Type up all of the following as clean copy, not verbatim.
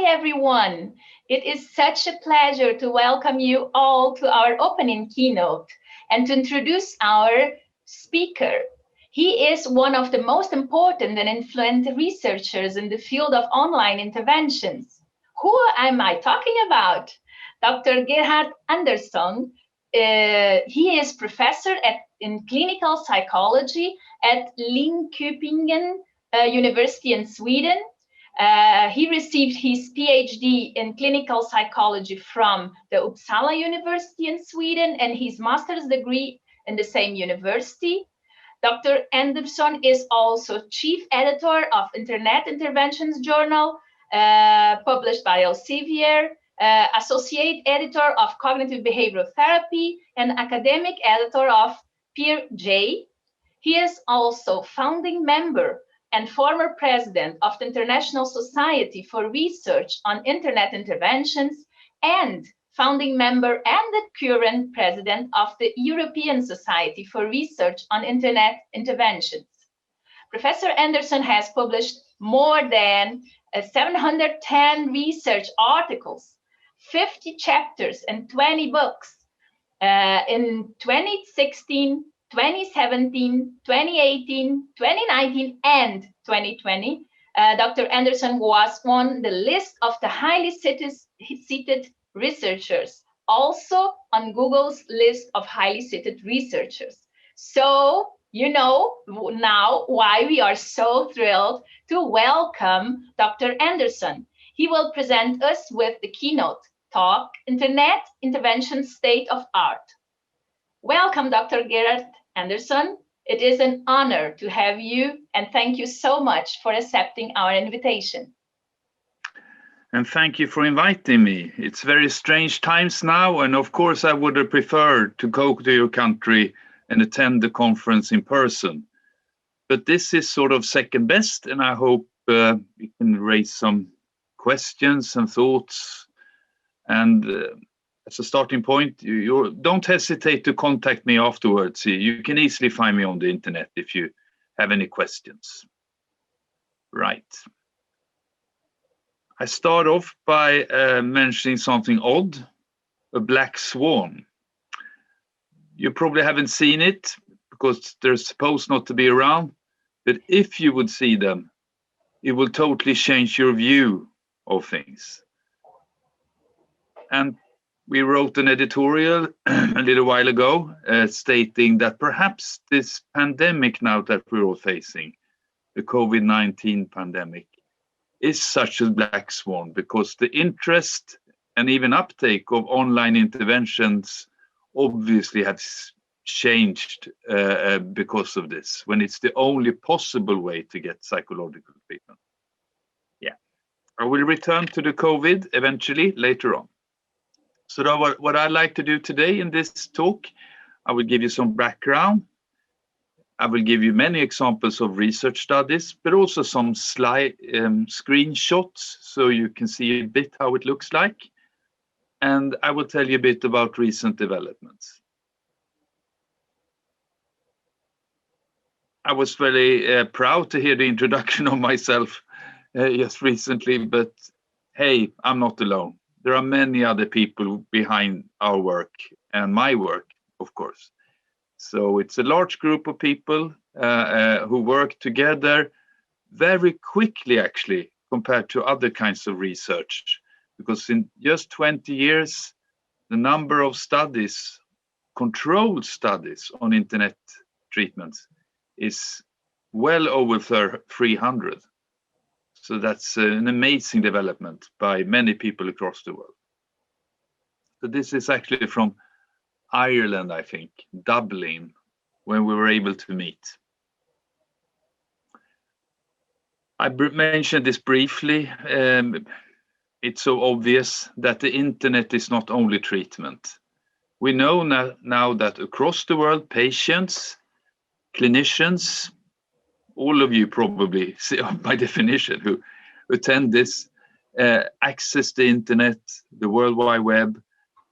everyone. It is such a pleasure to welcome you all to our opening keynote and to introduce our speaker. He is one of the most important and influential researchers in the field of online interventions. Who am I talking about? Dr. Gerhard Andersson. He is professor in clinical psychology at Linköping University in Sweden. He received his PhD in clinical psychology from the Uppsala University in Sweden and his master's degree in the same university. Dr. Andersson is also chief editor of Internet Interventions Journal, published by Elsevier, associate editor of Cognitive Behavioral Therapy, and academic editor of Peer J. He is also founding member and former president of the International Society for Research on Internet Interventions and founding member and the current president of the European Society for Research on Internet Interventions. Professor Andersson has published more than 710 research articles, 50 chapters, and 20 books. In 2016, 2017, 2018, 2019, and 2020, Dr. Andersson was on the list of the highly cited researchers, also on Google's list of highly cited researchers. So you know now why we are so thrilled to welcome Dr. Andersson. He will present us with the keynote talk, Internet Intervention State of Art. Welcome, Dr. Gerhard Andersson. It is an honor to have you, and thank you so much for accepting our invitation. And thank you for inviting me. It's very strange times now, and of course I would have preferred to go to your country and attend the conference in person. But this is sort of second best, and I hope we can raise some questions and thoughts. And as a starting point, you don't hesitate to contact me afterwards. You can easily find me on the internet if you have any questions. Right. I start off by mentioning something odd, a black swan. You probably haven't seen it because they're supposed not to be around, but if you would see them, it will totally change your view of things. And we wrote an editorial a little while ago stating that perhaps this pandemic now that we're all facing, the COVID-19 pandemic, is such a black swan because the interest and even uptake of online interventions obviously has changed because of this, when it's the only possible way to get psychological treatment. Yeah, I will return to the COVID eventually later on. So what I'd like to do today in this talk, I will give you some background. I will give you many examples of research studies, but also some slide screenshots so you can see a bit how it looks like. And I will tell you a bit about recent developments. I was very proud to hear the introduction of myself just recently, but hey, I'm not alone. There are many other people behind our work and my work, of course. So it's a large group of people who work together very quickly, actually, compared to other kinds of research. Because in just 20 years, the number of studies, controlled studies on internet treatments is well over 300. So that's an amazing development by many people across the world. So this is actually from Ireland, I think, Dublin, when we were able to meet. I mentioned this briefly. It's so obvious that the internet is not only treatment. We know now that across the world, patients, clinicians, all of you probably, by definition, who attend this, access the internet, the World Wide Web,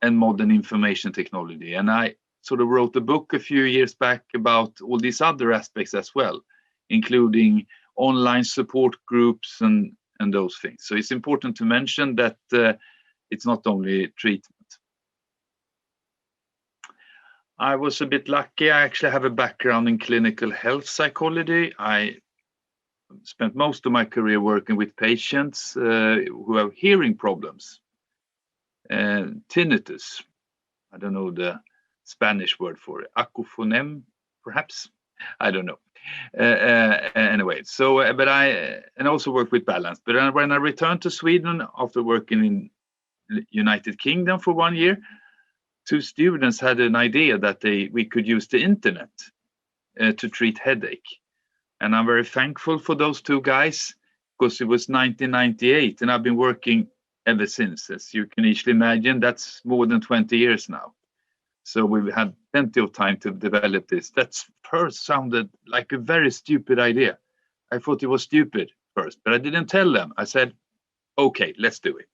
and modern information technology. And I sort of wrote a book a few years back about all these other aspects as well, including online support groups and and those things. So it's important to mention that it's not only treatment. I was a bit lucky. I actually have a background in clinical health psychology. I spent most of my career working with patients who have hearing problems, tinnitus. I don't know the Spanish word for it, acouphonème, perhaps. I don't know. Anyway, so but I also work with balance. But when I returned to Sweden after working in United Kingdom for 1 year, 2 students had an idea that we could use the internet to treat headache. And I'm very thankful for those 2 guys, because it was 1998 and I've been working ever since. As you can easily imagine, that's more than 20 years now. So we've had plenty of time to develop this. That first sounded like a very stupid idea. I thought it was stupid first, but I didn't tell them. I said, okay, let's do it.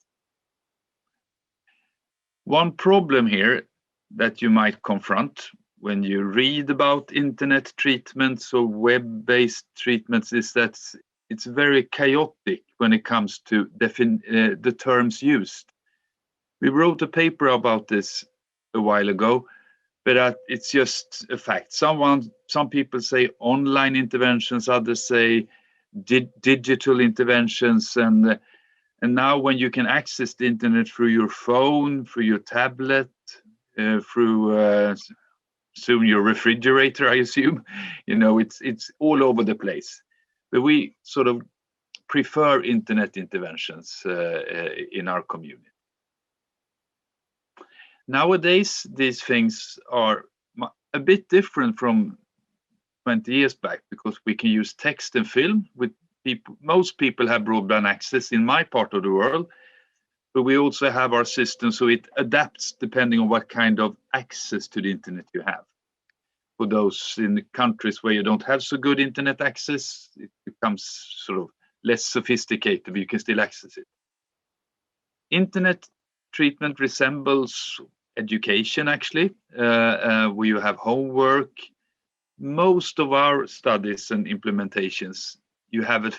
One problem here that you might confront when you read about internet treatments or web-based treatments is that it's very chaotic when it comes to the terms used. We wrote a paper about this a while ago, but it's just a fact. Some people say online interventions, others say digital interventions, and now when you can access the internet through your phone, through your tablet, through soon your refrigerator, I assume, it's all over the place. But we sort of prefer internet interventions in our community. Nowadays, these things are a bit different from 20 years back, because we can use text and film. Most people have broadband access in my part of the world, but we also have our system, so it adapts depending on what kind of access to the internet you have. For those in the countries where you don't have so good internet access, it becomes sort of less sophisticated, but you can still access it. Internet treatment resembles education, actually, where you have homework. Most of our studies and implementations, you have a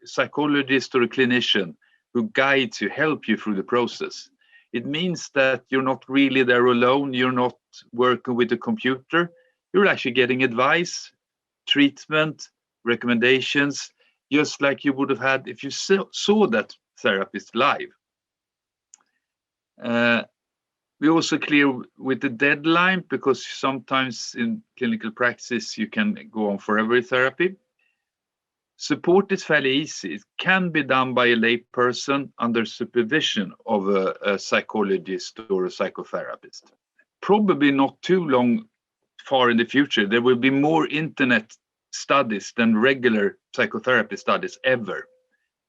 psychologist or a clinician who guides you, help you through the process. It means that you're not really there alone. You're not working with a computer. You're actually getting advice, treatment, recommendations, just like you would have had if you saw that therapist live. We're also clear with the deadline, because sometimes in clinical practice you can go on forever with therapy. Support is fairly easy. It can be done by a lay person under supervision of a psychologist or a psychotherapist. Probably not too far in the future, there will be more internet studies than regular psychotherapy studies ever.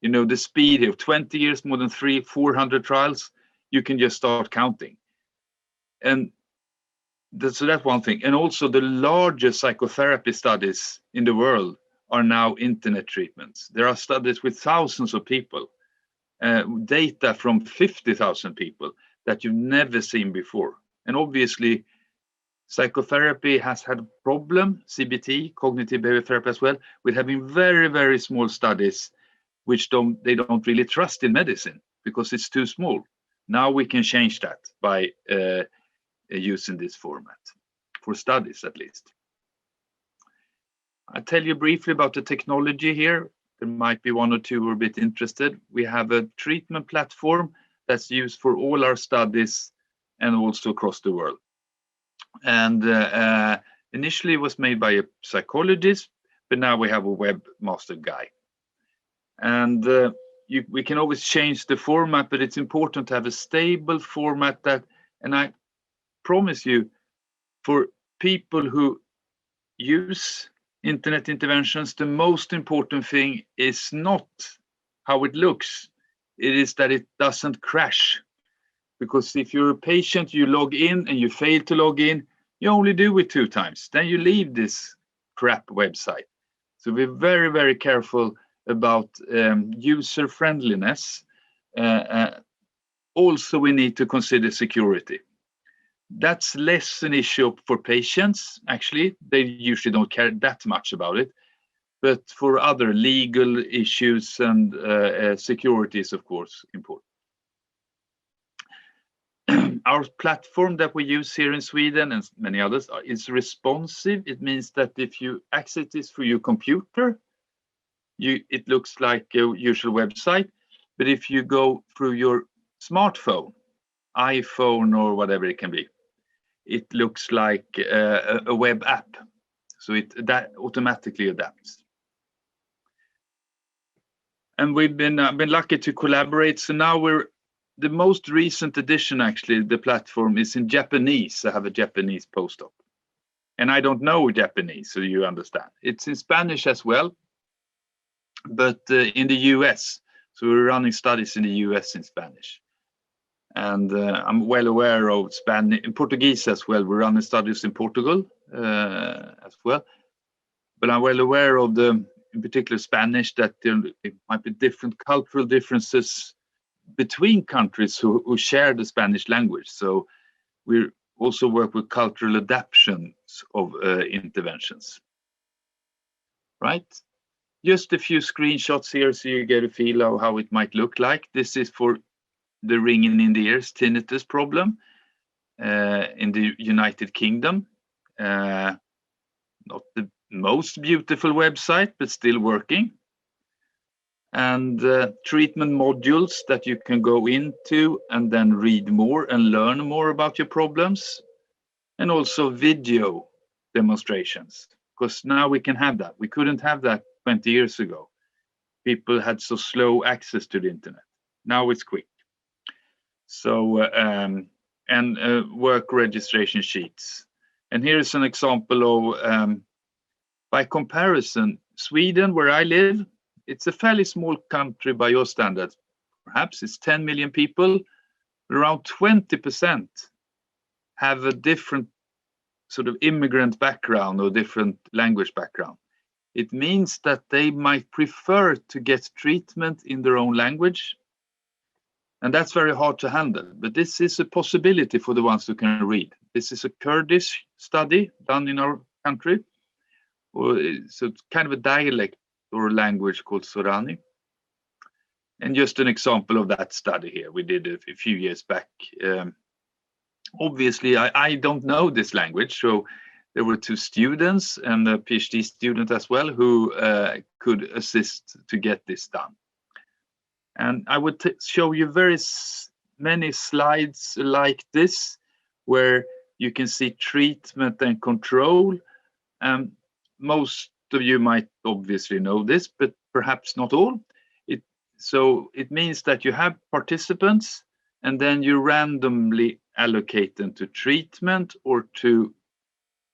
The speed of 20 years, more than 300-400 trials, you can just start counting. And so that's one thing. And also the largest psychotherapy studies in the world are now internet treatments. There are studies with thousands of people, data from 50,000 people that you've never seen before. And obviously, psychotherapy has had a problem, CBT, cognitive behavior therapy as well, with having very, very small studies, which they don't really trust in medicine because it's too small. Now we can change that by using this format, for studies at least. I'll tell you briefly about the technology here. There might be one or two who are a bit interested. We have a treatment platform that's used for all our studies and also across the world. And initially it was made by a psychologist, but now we have a webmaster guy. And we can always change the format, but it's important to have a stable format and I promise you, for people who use internet interventions, the most important thing is not how it looks. It is that it doesn't crash. Because if you're a patient, you log in and you fail to log in, you only do it 2 times. Then you leave this crap website. So we're very, very careful about user friendliness. Also, we need to consider security. That's less an issue for patients, actually. They usually don't care that much about it. but for other legal issues and security is of course important. Our platform that we use here in Sweden and many others is responsive. It means that if you access this through your computer, it looks like a usual website. But if you go through your smartphone, iPhone or whatever it can be, it looks like a web app. So that automatically adapts. And we've been lucky to collaborate. So now the most recent edition, actually, the platform is in Japanese. I have a Japanese postdoc. And I don't know Japanese, so you understand. It's in Spanish as well, but in the US. So we're running studies in the US in Spanish. And I'm well aware of Spanish, in Portuguese as well. We're running studies in Portugal as well. But I'm well aware of in particular Spanish, that there might be different cultural differences between countries who share the Spanish language. So we also work with cultural adaptations of interventions. Right? Just a few screenshots here so you get a feel of how it might look like. This is for the ringing in the ears tinnitus problem in the United Kingdom. Not the most beautiful website, but still working. And treatment modules that you can go into and then read more and learn more about your problems. And also video demonstrations, because now we can have that. We couldn't have that 20 years ago. People had so slow access to the internet. Now it's quick. So, work registration sheets. And here's an example of, by comparison, Sweden, where I live, it's a fairly small country by your standards. Perhaps it's 10 million people. Around 20% have a different sort of immigrant background or different language background. It means that they might prefer to get treatment in their own language. And that's very hard to handle. But this is a possibility for the ones who can read. This is a Kurdish study done in our country. So it's kind of a dialect or a language called Sorani. And just an example of that study here, we did a few years back. Obviously, I don't know this language, so there were 2 students and a PhD student as well who could assist to get this done. And I would show you very many slides like this, where you can see treatment and control. Most of you might obviously know this, but perhaps not all. So it means that you have participants and then you randomly allocate them to treatment or to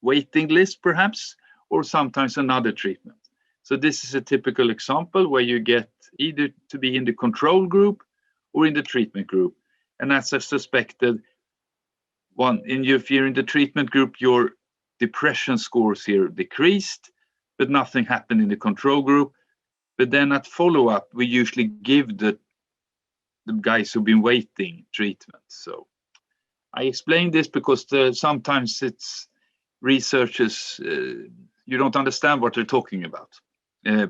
waiting list perhaps, or sometimes another treatment. So this is a typical example where you get either to be in the control group or in the treatment group. And as I suspected, if you're in the treatment group, your depression scores here decreased, but nothing happened in the control group. But then at follow-up, we usually give the guys who've been waiting treatment. So I explain this because sometimes it's researchers, you don't understand what they're talking about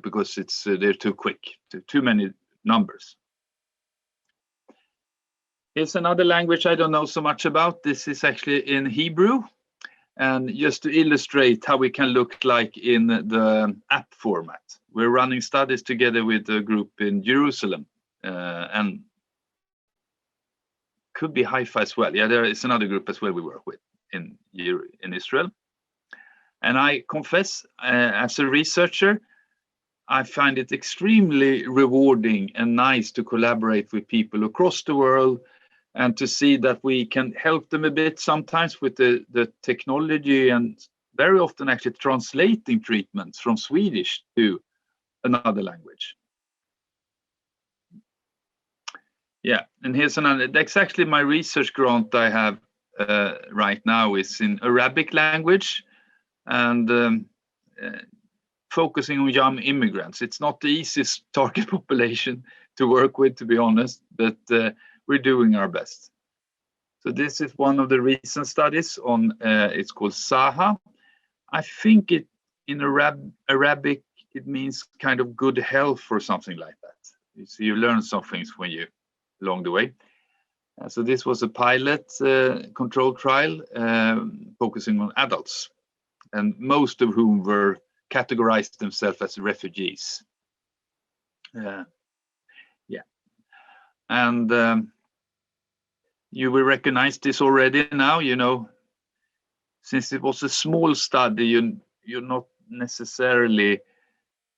because they're too quick, too many numbers. Here's another language I don't know so much about. This is actually in Hebrew. And just to illustrate how we can look like in the app format, we're running studies together with a group in Jerusalem and could be Haifa as well. Yeah, there is another group as well we work with in Israel. And I confess, as a researcher, I find it extremely rewarding and nice to collaborate with people across the world and to see that we can help them a bit sometimes with the technology and very often actually translating treatments from Swedish to another language. Yeah, and here's another, that's actually my research grant I have right now is in Arabic language and focusing on young immigrants. It's not the easiest target population to work with, to be honest, but we're doing our best. So this is one of the recent studies on, it's called SAHA. I think it in Arabic it means kind of good health or something like that. So you learn some things when you along the way. So this was a pilot control trial focusing on adults, and most of whom were categorized themselves as refugees. And you will recognize this already now, you know, since it was a small study, you're not necessarily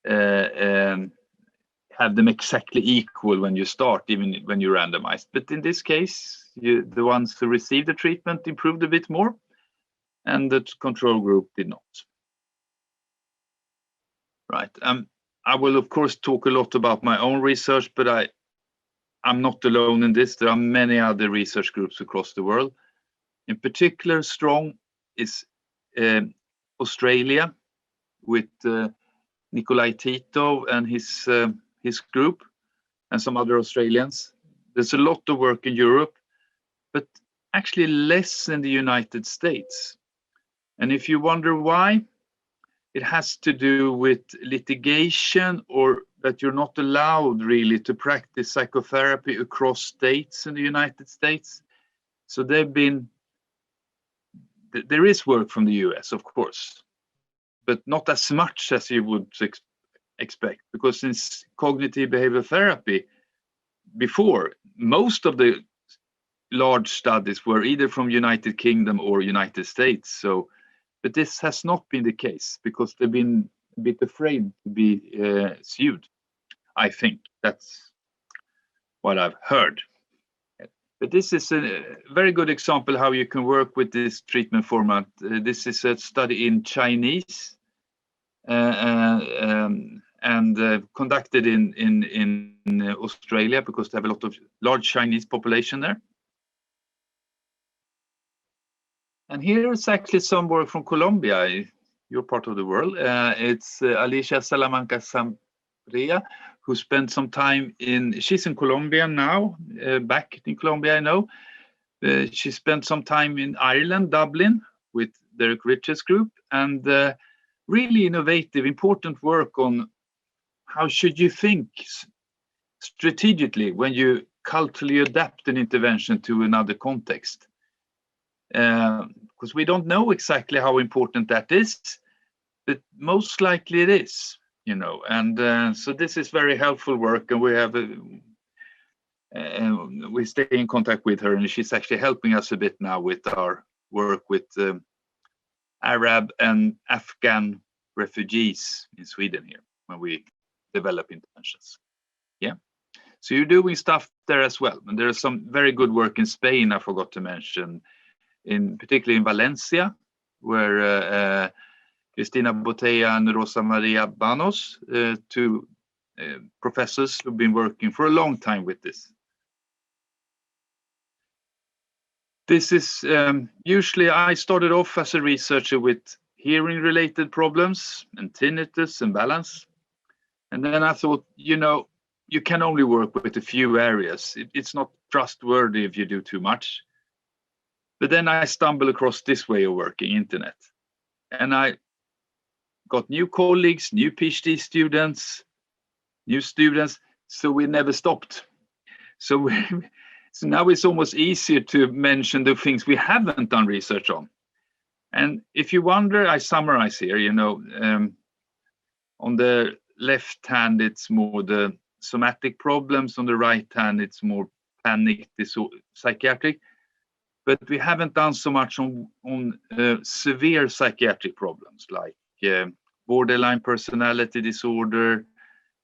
have them exactly equal when you start, even when you randomize. But in this case, the ones who received the treatment improved a bit more, and the control group did not. Right. I will, of course, talk a lot about my own research, but I'm not alone in this. There are many other research groups across the world. In particular, strong is Australia with Nikolai Tito and his group and some other Australians. There's a lot of work in Europe, but actually less in the United States. And if you wonder why, it has to do with litigation, or that you're not allowed really to practice psychotherapy across states in the United States. So there is work from the US, of course, but not as much as you would expect, because since cognitive behavioral therapy, before, most of the large studies were either from United Kingdom or United States. So, but this has not been the case because they've been a bit afraid to be sued. I think that's what I've heard. But this is a very good example how you can work with this treatment format. This is a study in Chinese and conducted in Australia, because they have a lot of large Chinese population there. And here is actually some work from Colombia, your part of the world. It's Alicia Salamanca Sambria, who spent some time she's in Colombia now, back in Colombia, I know. She spent some time in Ireland, Dublin, with Derek Richards' group, and really innovative, important work on how should you think strategically when you culturally adapt an intervention to another context. Because we don't know exactly how important that is, but most likely it is, you know. And so this is very helpful work, and we have we stay in contact with her, and she's actually helping us a bit now with our work with Arab and Afghan refugees in Sweden here when we develop interventions. Yeah, so you're doing stuff there as well, and there's some very good work in Spain I forgot to mention, particularly in Valencia, where Cristina Botella and Rosa Maria Banos, two professors who've been working for a long time with this. This is usually, I started off as a researcher with hearing-related problems and tinnitus and balance. And then I thought, you know, you can only work with a few areas. It's not trustworthy if you do too much. But then I stumbled across this way of working, internet. And I got new colleagues, new PhD students, new students, so we never stopped. So now it's almost easier to mention the things we haven't done research on. And if you wonder, I summarize here, you know, on the left hand, it's more the somatic problems. On the right hand, it's more panic disorder, psychiatric. But we haven't done so much on severe psychiatric problems like borderline personality disorder,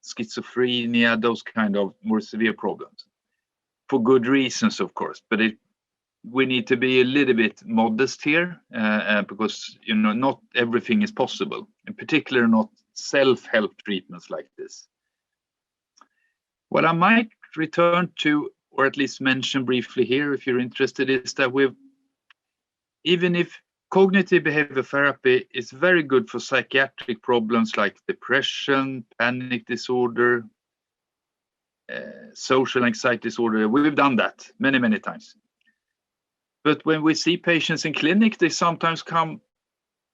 schizophrenia, those kind of more severe problems. For good reasons, of course, but we need to be a little bit modest here because, you know, not everything is possible, in particular not self-help treatments like this. What I might return to, or at least mention briefly here, if you're interested, is that even if cognitive behavioral therapy is very good for psychiatric problems like depression, panic disorder, social anxiety disorder, we've done that many, many times. But when we see patients in clinic, they sometimes come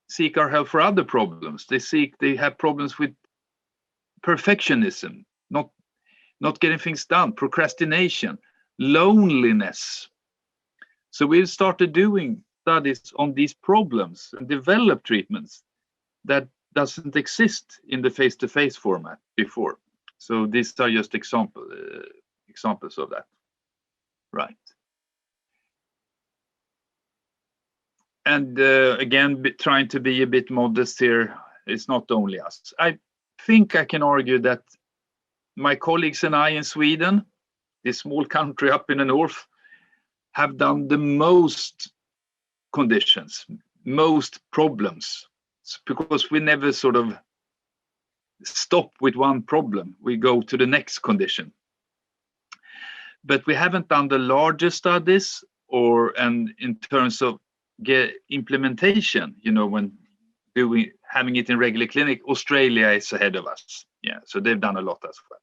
seek our help for other problems. They have problems with perfectionism, not getting things done, procrastination, loneliness. So we've started doing studies on these problems and develop treatments that doesn't exist in the face-to-face format before. So these are just examples of that, right? And again, trying to be a bit modest here, it's not only us. I think I can argue that my colleagues and I in Sweden, this small country up in the north, have done the most conditions, most problems, because we never sort of stop with one problem. We go to the next condition. But we haven't done the larger studies, and in terms of implementation, when having it in regular clinic, Australia is ahead of us. Yeah, so they've done a lot as well.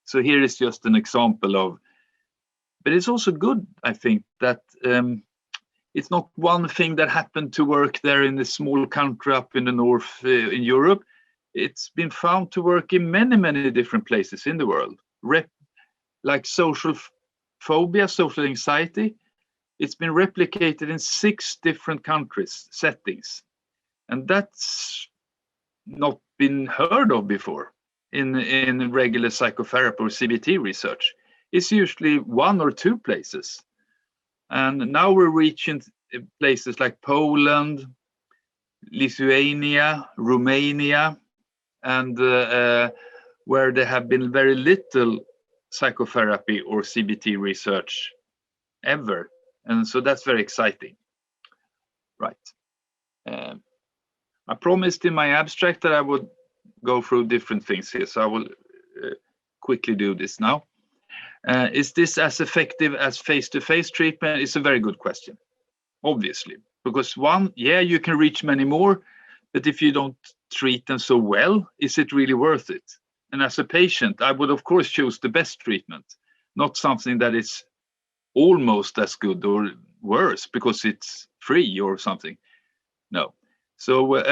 So here is just an example of, but it's also good, I think, that it's not one thing that happened to work there in this small country up in the north in Europe. It's been found to work in many, many different places in the world. Like social phobia, social anxiety, it's been replicated in 6 different countries, settings. And that's not been heard of before in regular psychotherapy or CBT research. It's usually 1 or 2 places. And now we're reaching places like Poland, Lithuania, Romania, and where there have been very little psychotherapy or CBT research ever. And so that's very exciting. Right. I promised in my abstract that I would go through different things here, so I will quickly do this now. Is this as effective as face-to-face treatment? It's a very good question, obviously, because you can reach many more, but if you don't treat them so well, is it really worth it? And as a patient, I would of course choose the best treatment, not something that is almost as good or worse because it's free or something. No. So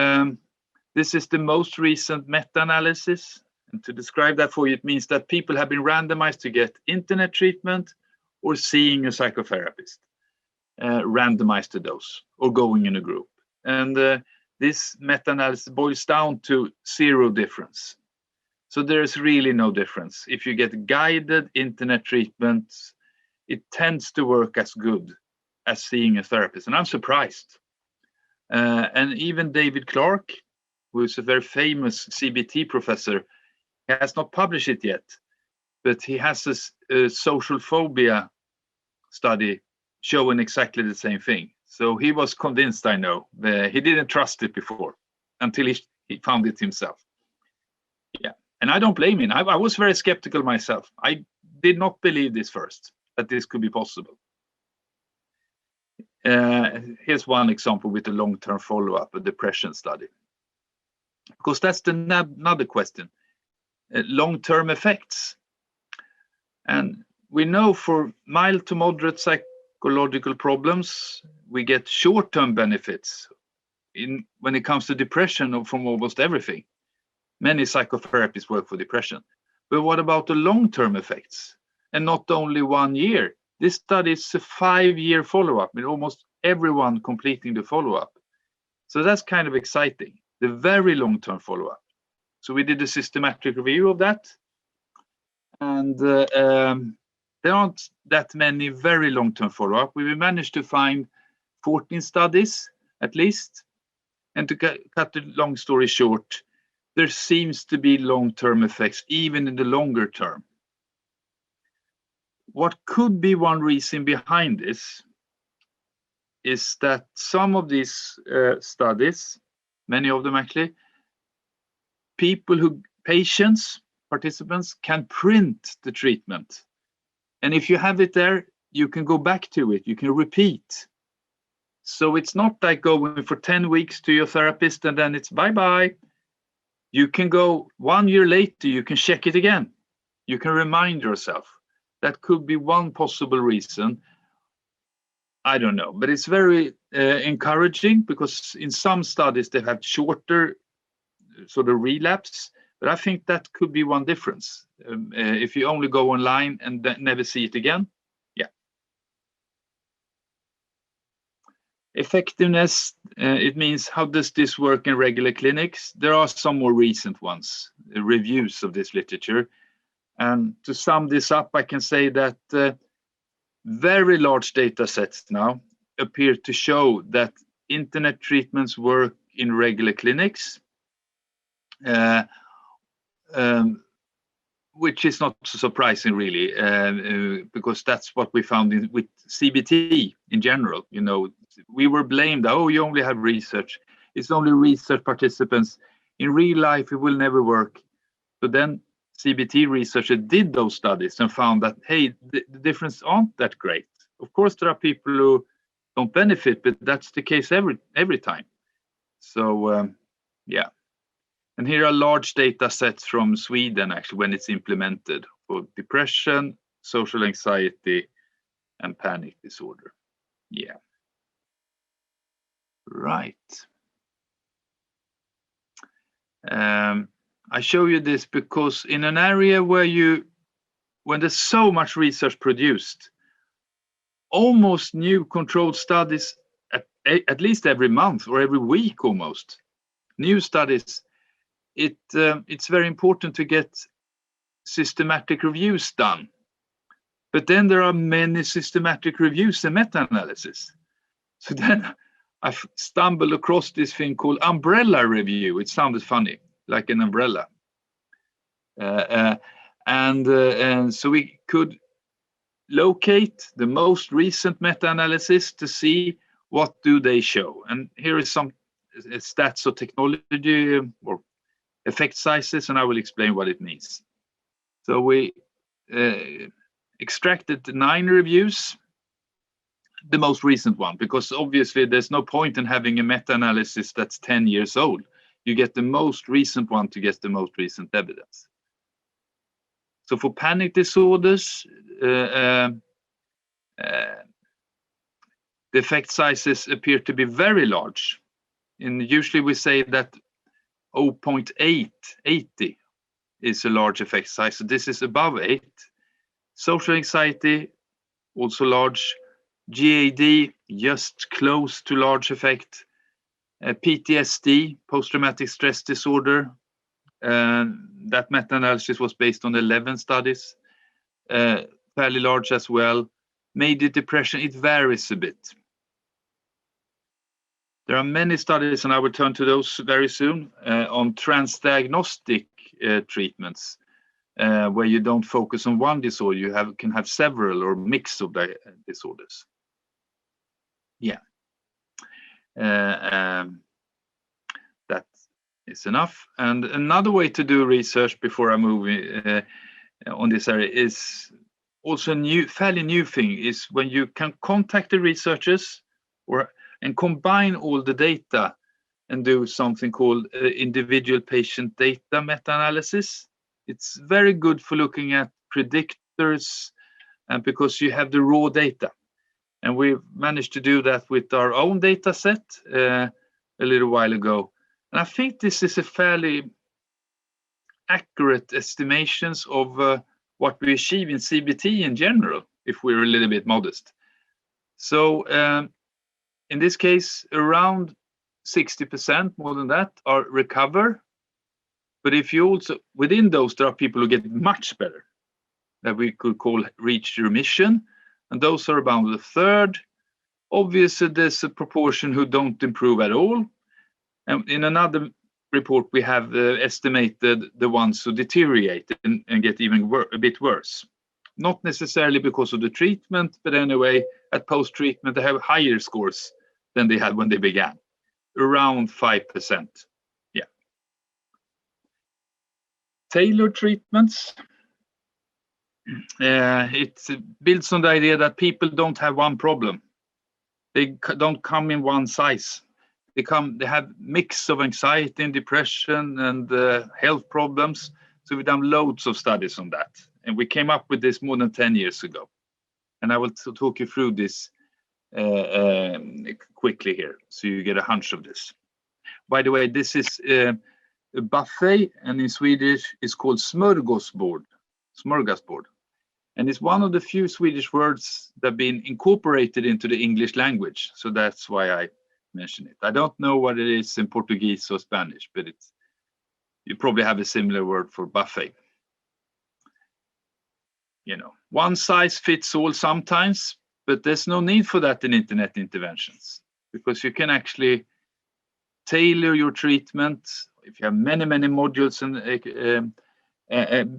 this is the most recent meta-analysis. And to describe that for you, it means that people have been randomized to get internet treatment or seeing a psychotherapist, randomized to those, or going in a group. And this meta-analysis boils down to 0 difference. So there's really no difference. If you get guided internet treatments, it tends to work as good as seeing a therapist. And I'm surprised. And even David Clark, who is a very famous CBT professor, has not published it yet, but he has a social phobia study showing exactly the same thing. So he was convinced, I know. He didn't trust it before until he found it himself. Yeah, and I don't blame him. I was very skeptical myself. I did not believe this first, that this could be possible. Here's one example with a long-term follow-up, a depression study. Because that's another question. Long-term effects. And we know for mild to moderate psychological problems, we get short-term benefits when it comes to depression from almost everything. Many psychotherapies work for depression. But what about the long-term effects? And not only 1 year. This study is a 5-year follow-up with almost everyone completing the follow-up. So that's kind of exciting, the very long-term follow-up. So we did a systematic review of that. And there aren't that many very long-term follow-up. We managed to find 14 studies at least. And to cut the long story short, there seems to be long-term effects even in the longer term. What could be one reason behind this is that some of these studies, many of them actually, patients, participants can print the treatment. And if you have it there, you can go back to it, you can repeat. So it's not like going for 10 weeks to your therapist and then it's bye-bye. You can go 1 year later, you can check it again. You can remind yourself. That could be one possible reason. I don't know, but it's very encouraging because in some studies they have shorter sort of relapse, But I think that could be one difference. If you only go online and then never see it again, yeah. Effectiveness, it means how does this work in regular clinics? There are some more recent ones, reviews of this literature. And to sum this up, I can say that very large data sets now appear to show that internet treatments work in regular clinics, which is not surprising really, because that's what we found with CBT in general. You know, we were blamed, oh, you only have research. It's only research participants. In real life, it will never work. So then CBT researchers did those studies and found that, hey, the difference aren't that great. Of course, there are people who don't benefit, but that's the case every time. So, yeah. And here are large data sets from Sweden, actually, when it's implemented for depression, social anxiety, and panic disorder. Yeah. Right. I show you this because in an area when there's so much research produced, almost new controlled studies at least every month or every week almost, new studies, it's very important to get systematic reviews done. But then there are many systematic reviews and meta-analysis. So then I stumbled across this thing called umbrella review. It sounded funny, like an umbrella. And so we could locate the most recent meta-analysis to see what do they show. And here is some stats of technology or effect sizes, and I will explain what it means. So we extracted 9 reviews, the most recent one, because obviously there's no point in having a meta-analysis that's 10 years old. You get the most recent one to get the most recent evidence. So for panic disorders, the effect sizes appear to be very large. And usually we say that 0.880 is a large effect size. So this is above 8. Social anxiety, also large. GAD, just close to large effect. PTSD, post-traumatic stress disorder. That meta-analysis was based on 11 studies, fairly large as well. Major depression, it varies a bit. There are many studies, and I will turn to those very soon, on transdiagnostic treatments, where you don't focus on one disorder, you can have several or mix of disorders. Yeah. That is enough. And another way to do research before I move on this area is also a fairly new thing, is when you can contact the researchers and combine all the data and do something called individual patient data meta-analysis. It's very good for looking at predictors, and because you have the raw data. And we've managed to do that with our own data set a little while ago. And I think this is a fairly accurate estimations of what we achieve in CBT in general, if we're a little bit modest. So in this case, around 60%, more than that, are recover. But if you also, within those, there are people who get much better, that we could call reach remission. And those are about a third. Obviously, there's a proportion who don't improve at all. And in another report, we have estimated the ones who deteriorate and get even a bit worse. Not necessarily because of the treatment, but anyway, at post-treatment, they have higher scores than they had when they began, around 5%. Yeah. Tailored treatments. It builds on the idea that people don't have one problem. They don't come in one size. They have mix of anxiety and depression and health problems. So we've done loads of studies on that. And we came up with this more than 10 years ago. And I will talk you through this quickly here, so you get a hunch of this. By the way, this is a buffet, and in Swedish it's called smörgåsbord. And it's one of the few Swedish words that have been incorporated into the English language. So that's why I mention it. I don't know what it is in Portuguese or Spanish, but you probably have a similar word for buffet. You know, one size fits all sometimes, but there's no need for that in internet interventions, because you can actually tailor your treatment if you have many modules, and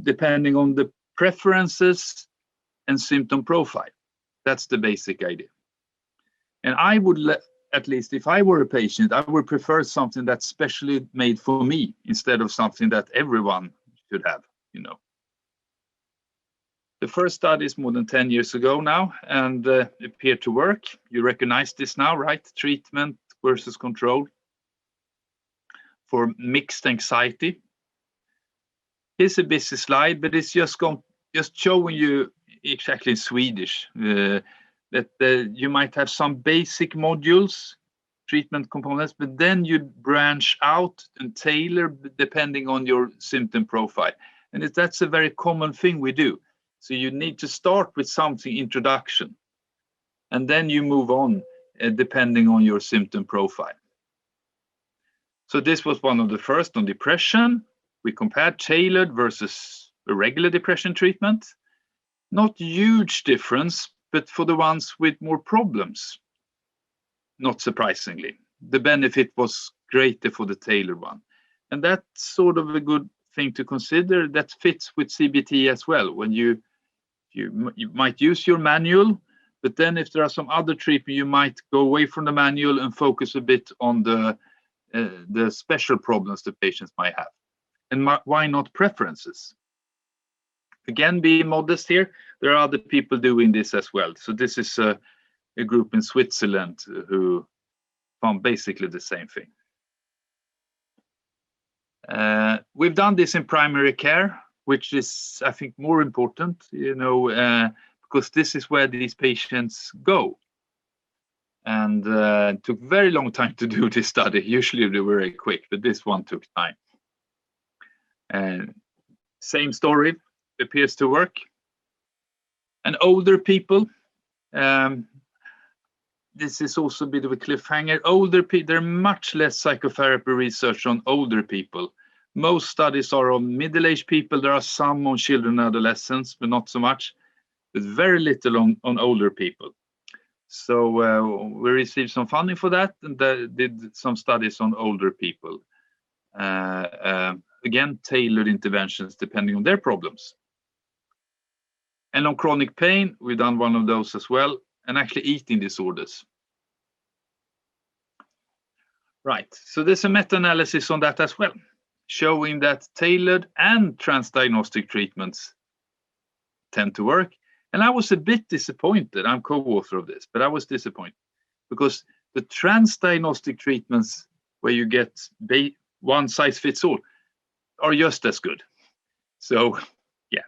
depending on the preferences and symptom profile. That's the basic idea. And I would, at least if I were a patient, I would prefer something that's specially made for me instead of something that everyone should have, you know. The first study is more than 10 years ago now, and appeared to work. You recognize this now, right? Treatment versus control for mixed anxiety. Here's a busy slide, but it's just showing you exactly in Swedish that you might have some basic modules, treatment components, but then you branch out and tailor depending on your symptom profile. And that's a very common thing we do. So you need to start with something introduction, and then you move on depending on your symptom profile. So this was one of the first on depression. We compared tailored versus a regular depression treatment. Not huge difference, but for the ones with more problems, not surprisingly, the benefit was greater for the tailored one. And that's sort of a good thing to consider. That fits with CBT as well. When you might use your manual, but then if there are some other treatment, you might go away from the manual and focus a bit on the special problems the patients might have. And why not preferences? Again, be modest here. There are other people doing this as well. So this is a group in Switzerland who found basically the same thing. We've done this in primary care, which is, I think, more important, you know, because this is where these patients go. And it took very long time to do this study. Usually they were very quick, but this one took time. Same story, appears to work. And older people, this is also a bit of a cliffhanger. Older people, there are much less psychotherapy research on older people. Most studies are on middle-aged people. There are some on children and adolescents, but not so much. But very little on older people. So we received some funding for that, and did some studies on older people. Again, tailored interventions depending on their problems. And on chronic pain, we've done one of those as well, and actually eating disorders. Right, so there's a meta-analysis on that as well, showing that tailored and transdiagnostic treatments tend to work. And I was a bit disappointed. I'm co-author of this, but I was disappointed because the transdiagnostic treatments where you get one size fits all are just as good. So, yeah.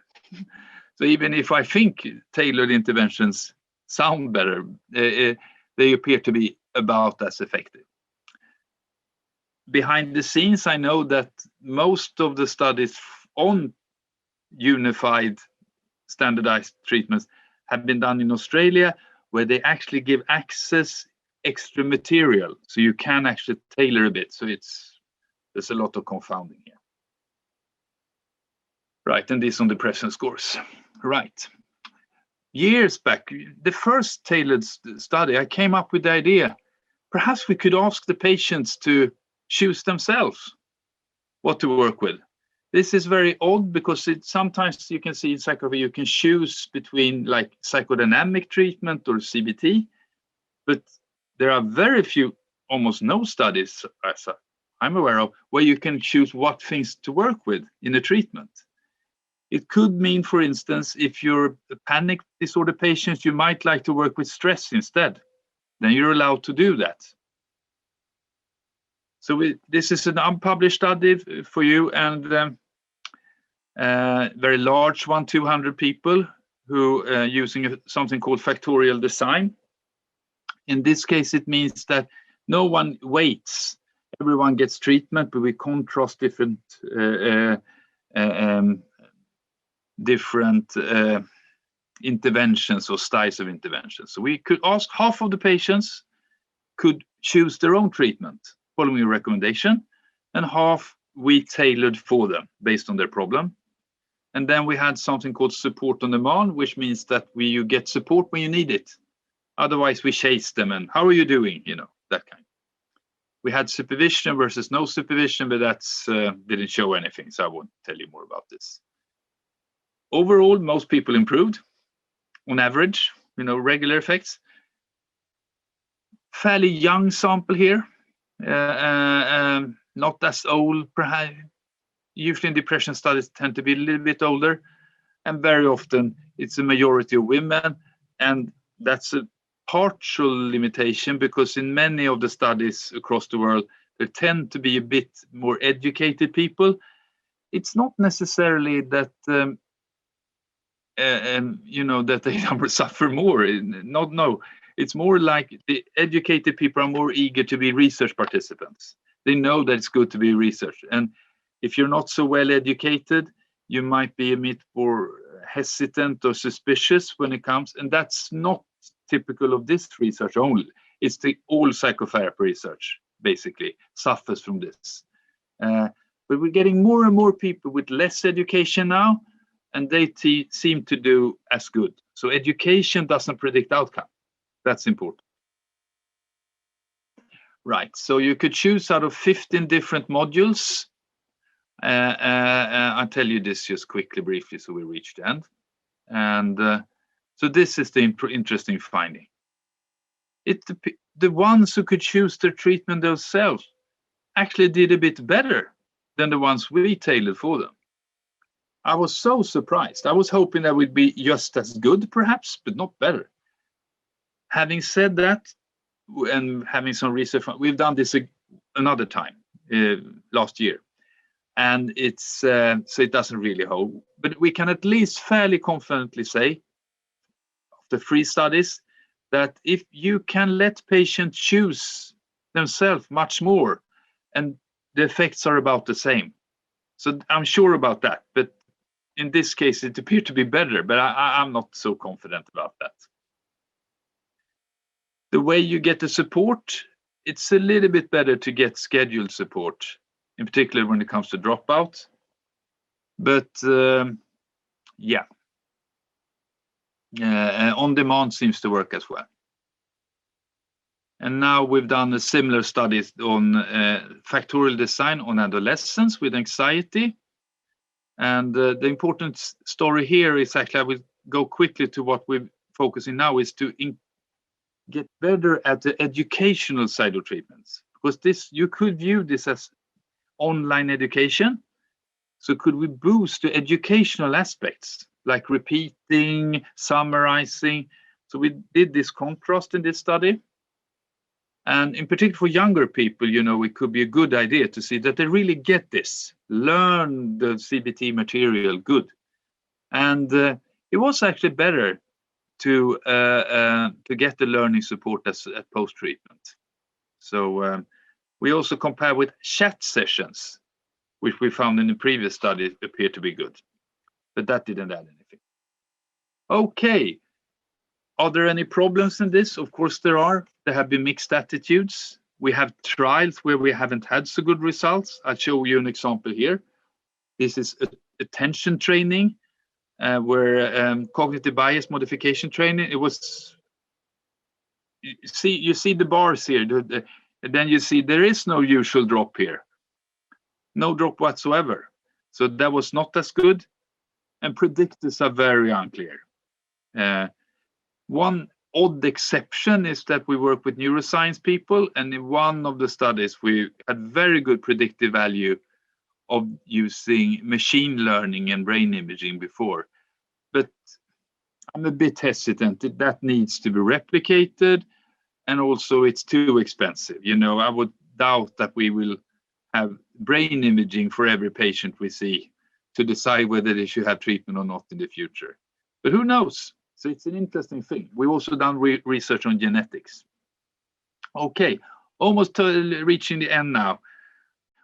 So even if I think tailored interventions sound better, they appear to be about as effective. Behind the scenes, I know that most of the studies on unified standardized treatments have been done in Australia, where they actually give access extra material, so you can actually tailor a bit. So there's a lot of confounding here. Right, and this on depression scores. Right. Years back, the first tailored study, I came up with the idea, perhaps we could ask the patients to choose themselves what to work with. This is very odd because sometimes you can see in psychotherapy you can choose between like psychodynamic treatment or CBT, but there are very few, almost no studies, as I'm aware of, where you can choose what things to work with in a treatment. It could mean, for instance, if you're a panic disorder patient, you might like to work with stress instead. Then you're allowed to do that. So this is an unpublished study for you, and very large one, 200 people who using something called factorial design. In this case, it means that no one waits everyone gets treatment, but we contrast different interventions or styles of interventions. So we could ask half of the patients could choose their own treatment following a recommendation, and half we tailored for them based on their problem. And then we had something called support on demand, which means that you get support when you need it. Otherwise, we chase them and how are you doing? You know, that kind. We had supervision versus no supervision, but that's didn't show anything, so I won't tell you more about this. Overall, most people improved on average, you know, regular effects. Fairly young sample here, not as old, perhaps. Usually in depression studies tend to be a little bit older, and very often it's a majority of women, and that's a partial limitation because in many of the studies across the world there tend to be a bit more educated people. It's not necessarily that you know, that they suffer more. No, it's more like the educated people are more eager to be research participants. They know that it's good to be research, and if you're not so well educated, you might be a bit more hesitant or suspicious when it comes, and that's not typical of this research only. It's all psychotherapy research basically suffers from this. But we're getting more and more people with less education now, and they seem to do as good. So education doesn't predict outcome. That's important. Right, so you could choose out of 15 different modules. I'll tell you this just quickly, briefly, so we reach the end. And so this is the interesting finding. The ones who could choose their treatment themselves actually did a bit better than the ones we tailored for them. I was so surprised. I was hoping that would be just as good, perhaps, but not better. Having said that, and having some research, we've done this another time last year. And it's so it doesn't really hold, but we can at least fairly confidently say, after 3 studies, that if you can let patients choose themselves much more, and the effects are about the same. So I'm sure about that, but in this case, it appeared to be better, but I'm not so confident about that. The way you get the support, it's a little bit better to get scheduled support, in particular when it comes to dropout. But yeah, on demand seems to work as well. And now we've done a similar studies on factorial design on adolescents with anxiety. And the important story here is actually, I will go quickly to what we're focusing now, is to get better at the educational side of treatments. Because this, you could view this as online education. So could we boost the educational aspects, like repeating, summarizing? So we did this contrast in this study. And in particular for younger people, you know, it could be a good idea to see that they really get this, learn the CBT material good. And it was actually better to get the learning support as at post-treatment. So we also compare with chat sessions, which we found in the previous study appear to be good, but that didn't add anything. Okay, are there any problems in this? Of course there are. There have been mixed attitudes. We have trials where we haven't had so good results. I'll show you an example here. This is attention training, where cognitive bias modification training. It was, you see the bars here, and then you see there is no usual drop here. No drop whatsoever. So that was not as good, and predictors are very unclear. One odd exception is that we work with neuroscience people, and in one of the studies we had very good predictive value of using machine learning and brain imaging before. But I'm a bit hesitant. That needs to be replicated, and also it's too expensive. You know, I would doubt that we will have brain imaging for every patient we see to decide whether they should have treatment or not in the future. But who knows? So it's an interesting thing. We've also done research on genetics. Okay, almost reaching the end now.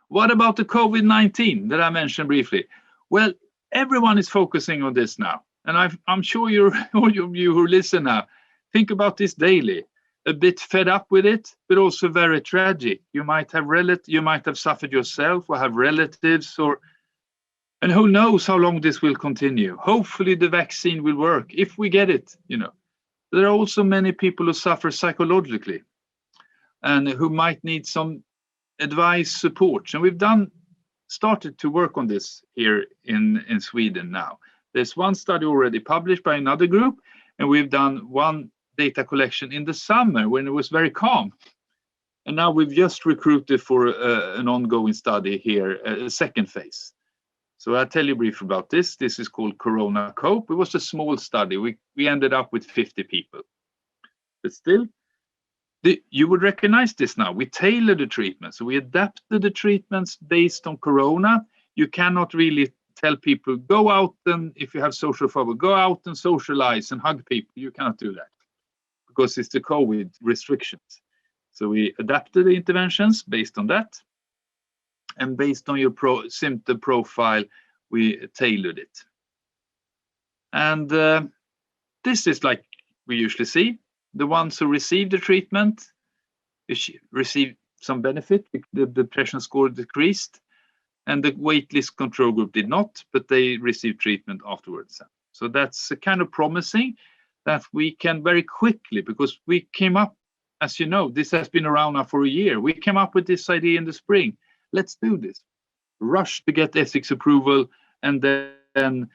What about the COVID-19 that I mentioned briefly? Well, everyone is focusing on this now. And I'm sure all of you who listen now, think about this daily. A bit fed up with it, but also very tragic. You might have suffered yourself or have relatives, and who knows how long this will continue. Hopefully the vaccine will work if we get it, There are also many people who suffer psychologically and who might need some advice, support. And we've started to work on this here in Sweden now. There's one study already published by another group, and we've done one data collection in the summer when it was very calm. And now we've just recruited for an ongoing study here, a second phase. So I'll tell you briefly about this. This is called Corona Cope. It was a small study. We ended up with 50 people. But still, you would recognize this now. We tailored the treatment. So we adapted the treatments based on Corona. You cannot really tell people, go out and if you have social phobia, go out and socialize and hug people. You cannot do that because it's the COVID restrictions. So we adapted the interventions based on that. And based on your symptom profile, we tailored it. And this is like we usually see. The ones who received the treatment received some benefit. The depression score decreased. And the waitlist control group did not, but they received treatment afterwards. So that's kind of promising that we can very quickly, because we came up, as you know, this has been around now for a year. We came up with this idea in the spring. Let's do this. Rush to get ethics approval, and then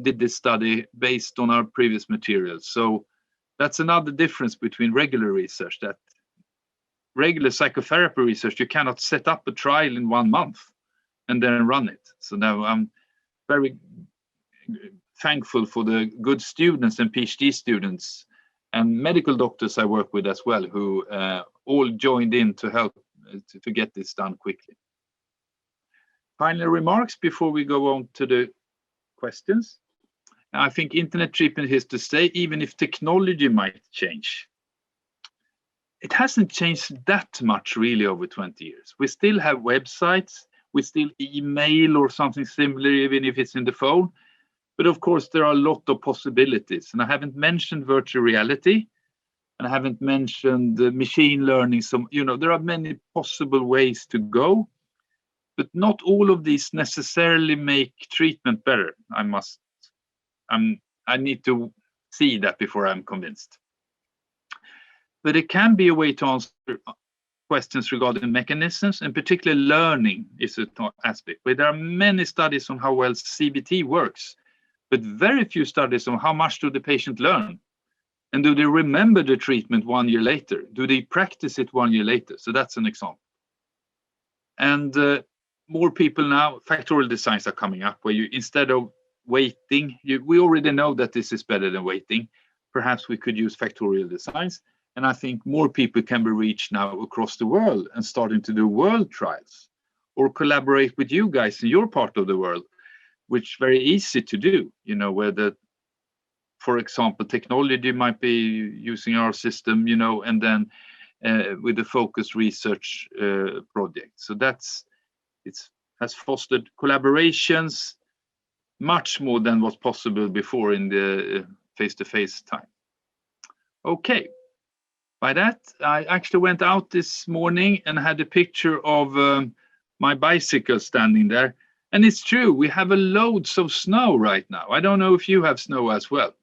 did this study based on our previous materials. So that's another difference between regular research, that regular psychotherapy research, you cannot set up a trial in 1 month and then run it. So now I'm very thankful for the good students and PhD students and medical doctors I work with as well, who all joined in to help to get this done quickly. Final remarks before we go on to the questions. I think internet treatment is to stay, even if technology might change. It hasn't changed that much really over 20 years. We still have websites, we still email or something similar, even if it's in the phone. But of course, there are a lot of possibilities. And I haven't mentioned virtual reality, and I haven't mentioned machine learning. There are many possible ways to go, but not all of these necessarily make treatment better. I need to see that before I'm convinced. But it can be a way to answer questions regarding mechanisms, and particularly learning is an aspect. But there are many studies on how well CBT works, but very few studies on how much do the patient learn. And do they remember the treatment 1 year later? Do they practice it 1 year later? So that's an example. And more people now, factorial designs are coming up, where you, instead of waiting, we already know that this is better than waiting. Perhaps we could use factorial designs. And I think more people can be reached now across the world and starting to do world trials or collaborate with you guys in your part of the world, which is very easy to do, where for example, technology might be using our system, and then with the focused research project. So it has fostered collaborations much more than was possible before in the face-to-face time. Okay. By that, I actually went out this morning and had a picture of my bicycle standing there. And it's true, we have loads of snow right now. I don't know if you have snow as well.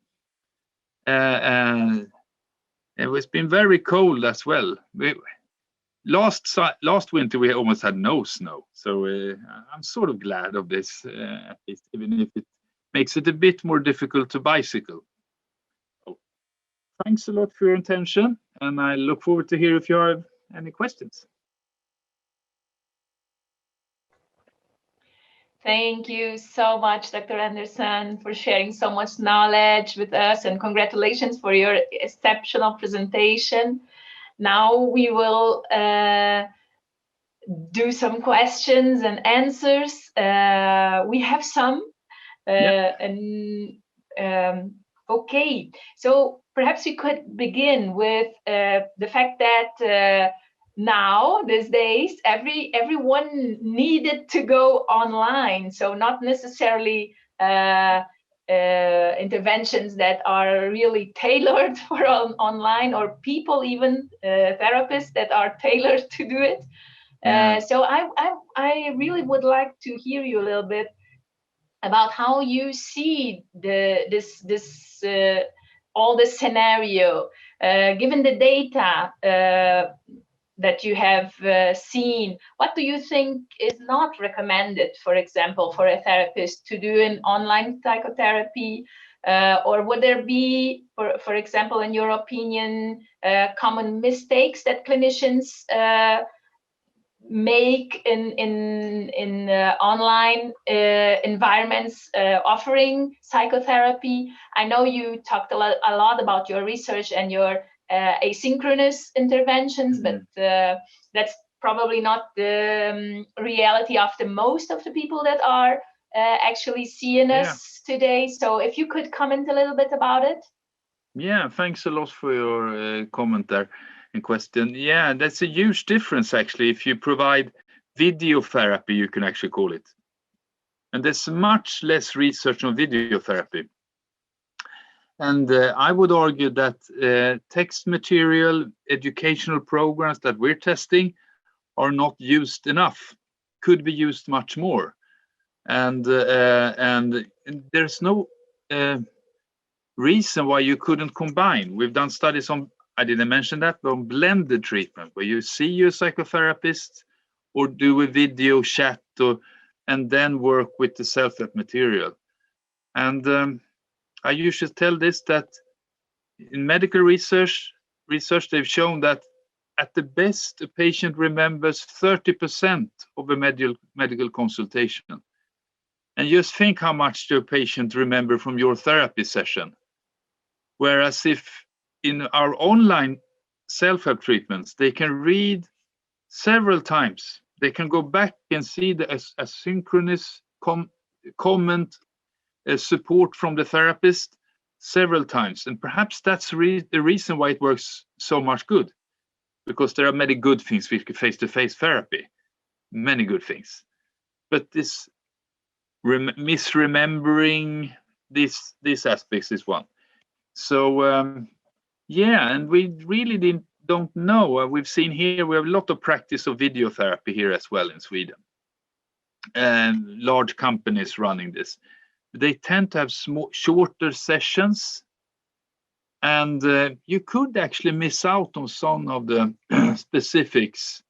It's been very cold as well. Last winter, we almost had no snow. So I'm sort of glad of this, at least, even if it makes it a bit more difficult to bicycle. Thanks a lot for your attention, and I look forward to hear if you have any questions. Thank you so much, Dr. Andersson, for sharing so much knowledge with us, and congratulations for your exceptional presentation. Now we will do some questions and answers. We have some. Okay, so perhaps we could begin with the fact that now these days everyone needed to go online, so not necessarily interventions that are really tailored for online, or people, even therapists that are tailored to do it. So I really would like to hear you a little bit about how you see this all this scenario, given the data that you have seen. What do you think is not recommended, for example, for a therapist to do an online psychotherapy? Or would there be, for example, in your opinion, common mistakes that clinicians make in online environments offering psychotherapy? I know you talked a lot about your research and your asynchronous interventions, but that's probably not the reality of the most of the people that are actually seeing us today. So if you could comment a little bit about it. Yeah, thanks a lot for your comment there and question. Yeah, that's a huge difference actually. If you provide video therapy, you can actually call it. And there's much less research on video therapy. And I would argue that text material, educational programs that we're testing are not used enough, could be used much more. And there's no reason why you couldn't combine. We've done studies on, I didn't mention that, but on blended treatment, where you see your psychotherapist or do a video chat and then work with the self-help material. And I usually tell this, that in medical research they've shown that at the best, a patient remembers 30% of a medical consultation. And just think how much the patient remember from your therapy session. Whereas if in our online self-help treatments, they can read several times. They can go back and see the asynchronous comment, support from the therapist several times. And perhaps that's the reason why it works so much good, because there are many good things with face-to-face therapy, many good things. But this misremembering these aspects is one. So yeah, and we really don't know. We've seen here, we have a lot of practice of video therapy here as well in Sweden, and large companies running this. They tend to have shorter sessions, and you could actually miss out on some of the specifics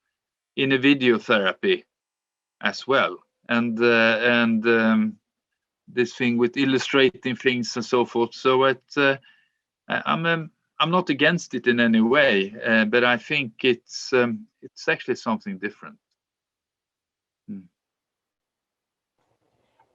in a video therapy as well. And this thing with illustrating things and so forth. So I'm not against it in any way, but I think it's actually something different.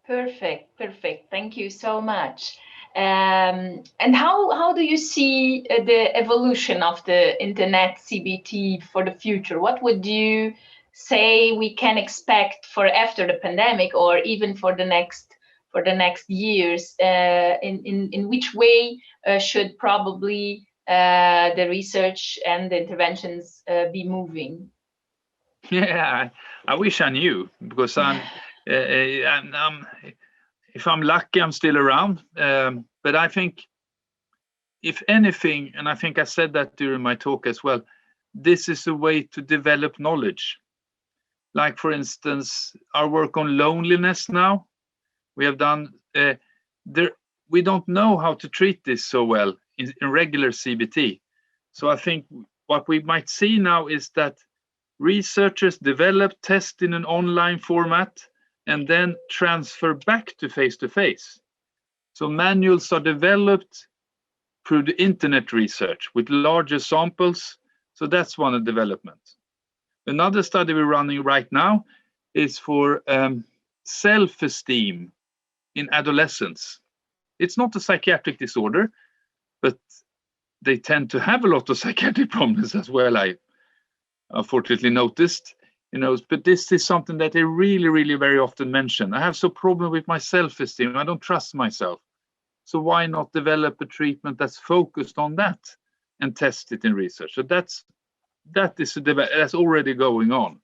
Perfect. Thank you so much. And how do you see the evolution of the internet CBT for the future? What would you say we can expect for after the pandemic, or even for the next years? In which way should probably the research and the interventions be moving? Yeah, I wish I knew, because if I'm lucky, I'm still around. But I think, if anything, and I think I said that during my talk as well, this is a way to develop knowledge. Like, for instance, our work on loneliness now, we have done, we don't know how to treat this so well in regular CBT. So I think what we might see now is that researchers develop, test in an online format, and then transfer back to face-to-face. So manuals are developed through the internet research with larger samples. So that's one of the developments. Another study we're running right now is for self-esteem in adolescents. It's not a psychiatric disorder, but they tend to have a lot of psychiatric problems as well, I unfortunately noticed. But this is something that they really, really very often mention. I have some problem with my self-esteem. I don't trust myself. So why not develop a treatment that's focused on that and test it in research? So that's that's already going on.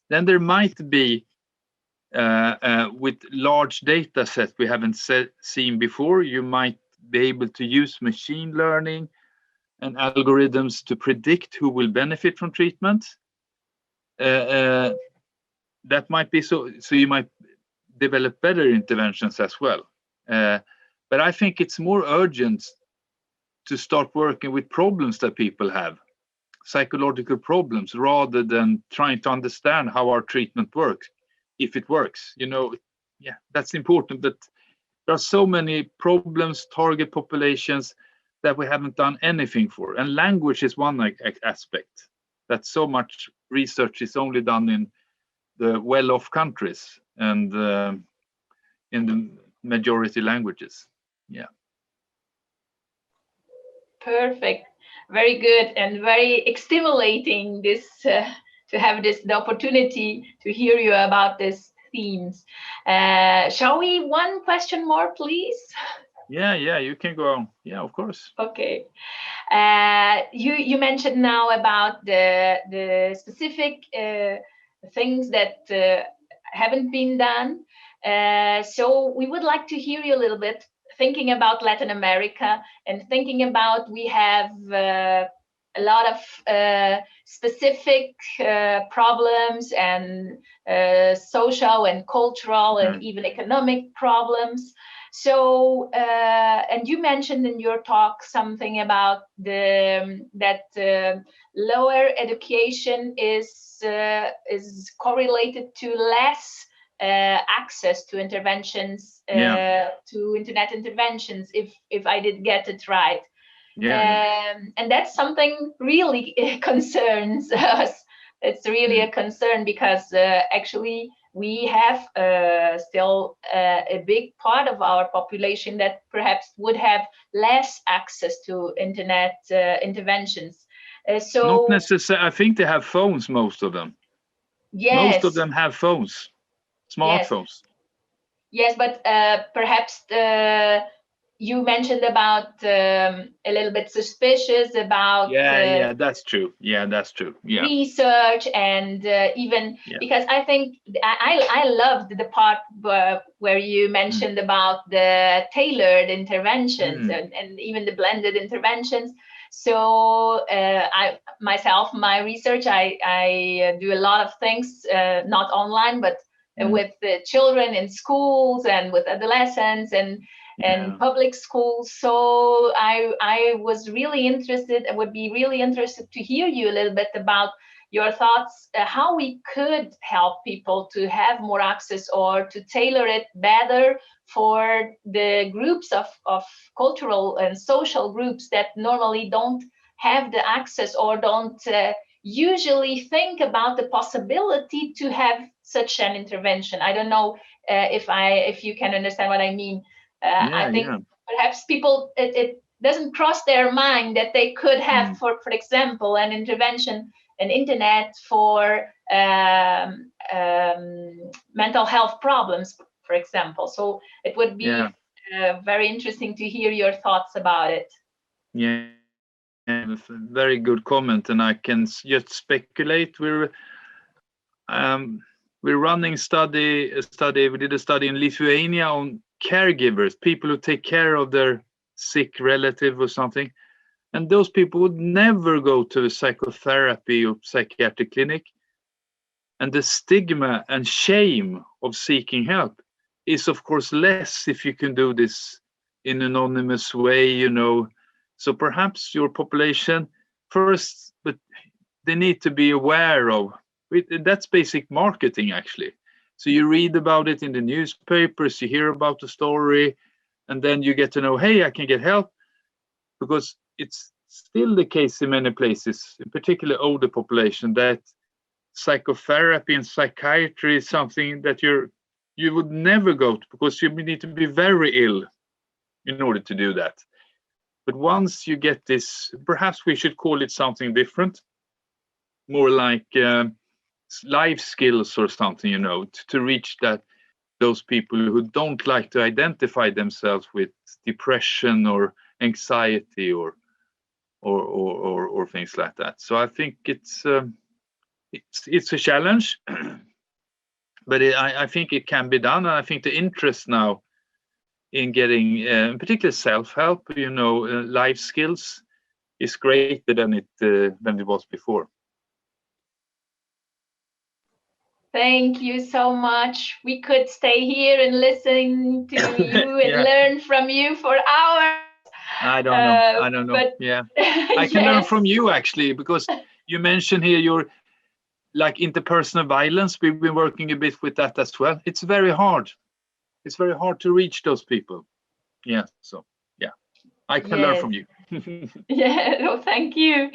Then there might be with large data sets we haven't seen before, you might be able to use machine learning and algorithms to predict who will benefit from treatment. That might be so you might develop better interventions as well. But I think it's more urgent to start working with problems that people have, psychological problems, rather than trying to understand how our treatment works, if it works. That's important. But there are so many problems, target populations that we haven't done anything for. And language is one aspect. That so much research is only done in the well-off countries and in the majority languages. Yeah. Perfect. Very good and very stimulating this to have the opportunity to hear you about these themes. Shall we one question more, please? Yeah, you can go on. Yeah, of course. Okay. You mentioned now about the specific things that haven't been done. So we would like to hear you a little bit, thinking about Latin America and thinking about we have a lot of specific problems and social and cultural and even economic problems. So, and you mentioned in your talk something about that lower education is correlated to less access to interventions, to internet interventions, if I did get it right. And that's something really concerns us. It's really a concern because actually we have still a big part of our population that perhaps would have less access to internet interventions. So not necessarily. I think they have phones, most of them. Yes. Most of them have phones, smartphones. Yes, but perhaps you mentioned about a little bit suspicious about that's true. That's true. Research and even because I think I loved the part where you mentioned about the tailored interventions and even the blended interventions. So my research, I do a lot of things, not online, but with the children in schools and with adolescents and public schools. So I was really interested, I would be really interested to hear you a little bit about your thoughts, how we could help people to have more access or to tailor it better for the groups of cultural and social groups that normally don't have the access or don't usually think about the possibility to have such an intervention. I don't know if you can understand what I mean. I think perhaps people, it doesn't cross their mind that they could have, for example, an intervention, an internet for mental health problems, for example. So it would be very interesting to hear your thoughts about it. Yeah, very good comment, and I can just speculate. We're running a study. We did a study in Lithuania on caregivers, people who take care of their sick relative or something, and those people would never go to a psychotherapy or psychiatric clinic. And the stigma and shame of seeking help is, of course, less if you can do this in an anonymous way, So perhaps your population first, but they need to be aware of that's basic marketing, actually. So you read about it in the newspapers, you hear about the story, and then you get to know, hey, I can get help, because it's still the case in many places, in particular older population, that psychotherapy and psychiatry is something that you would never go to, because you need to be very ill in order to do that. But once you get this, perhaps we should call it something different, more like life skills or something, to reach those people who don't like to identify themselves with depression or anxiety or or things like that. So I think it's a challenge, but I think it can be done, and I think the interest now in getting, particularly self-help, life skills, is greater than it was before. Thank you so much. We could stay here and listen to you and learn from you for hours. I don't know. But yeah, I can learn from you, actually, because you mentioned here your like interpersonal violence. We've been working a bit with that as well. It's very hard. It's very hard to reach those people. Yeah. So yeah, I can learn from you. Yeah. No, thank you.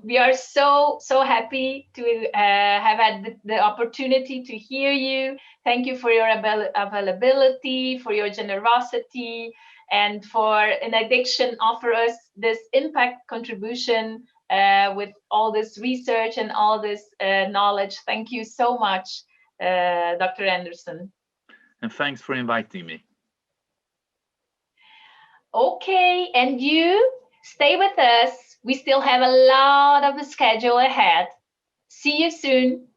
We are so happy to have had the opportunity to hear you. Thank you for your availability, for your generosity, and for in addition offer us this impact contribution with all this research and all this knowledge. Thank you so much, Dr. Andersson. And thanks for inviting me. Okay, and you stay with us. We still have a lot of the schedule ahead. See you soon.